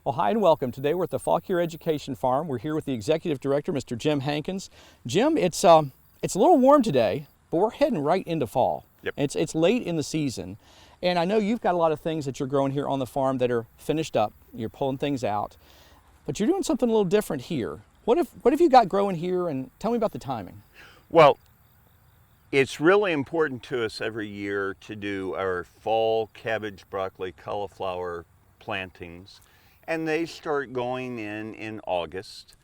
Well, hi and welcome. Today we're at the Fauquier Education Farm. We're here with the Executive Director, Mr. Jim Hankins. Jim, it's a little warm today, but we're heading right into fall. Yep. It's late in the season, and I know you've got a lot of things that you're growing here on the farm that are finished up. You're pulling things out, but you're doing something a little different here. What have you got growing here, and tell me about the timing. Well, it's really important to us every year to do our fall cabbage, broccoli, cauliflower plantings, and they start going in August.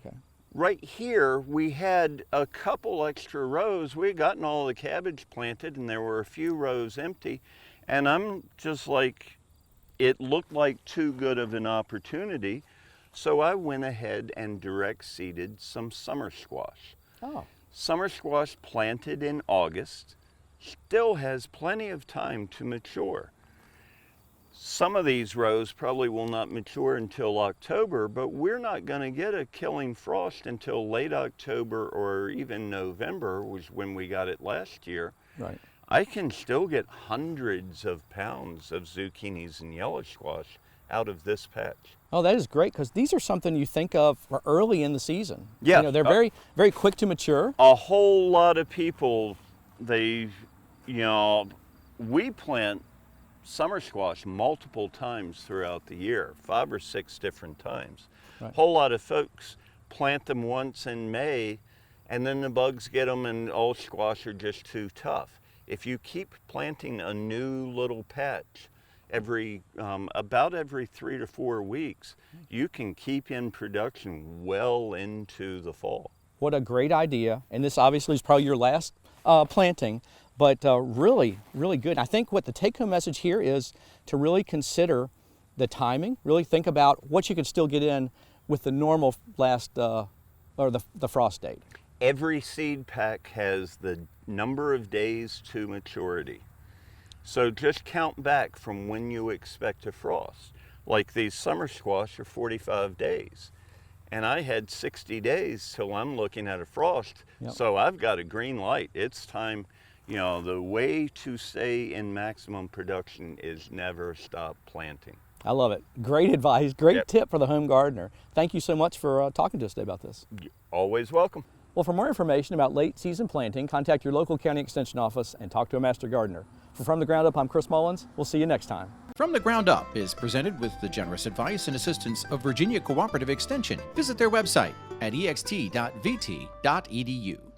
Okay. Right here, we had a couple extra rows. We had gotten all the cabbage planted, and there were a few rows empty, and I'm just like, it looked like too good of an opportunity, so I went ahead and direct seeded some summer squash. Oh. Summer squash planted in August still has plenty of time to mature. Some of these rows probably will not mature until October, but we're not going to get a killing frost until late October or even November, was when we got it last year. Right. I can still get hundreds of pounds of zucchinis and yellow squash out of this patch. Oh, that is great, because these are something you think of for early in the season. Yeah. You know, they're very, very quick to mature. A whole lot of people, we plant summer squash multiple times throughout the year, 5 or 6 different times. Right. A whole lot of folks plant them once in May, and then the bugs get them and old squash are just too tough. If you keep planting a new little patch about every 3 to 4 weeks, you can keep in production well into the fall. What a great idea. And this obviously is probably your last planting, but really, really good. And I think what the take-home message here is to really consider the timing, really think about what you could still get in with the normal the frost date. Every seed pack has the number of days to maturity. So just count back from when you expect a frost. Like these summer squash are 45 days. And I had 60 days till I'm looking at a frost. Yep. So I've got a green light. It's time. The way to stay in maximum production is never stop planting. I love it. Great advice, great Yep. tip for the home gardener. Thank you so much for talking to us today about this. You're always welcome. Well, for more information about late season planting, contact your local county extension office and talk to a master gardener. For From the Ground Up, I'm Chris Mullins. We'll see you next time. From the Ground Up is presented with the generous advice and assistance of Virginia Cooperative Extension. Visit their website at ext.vt.edu.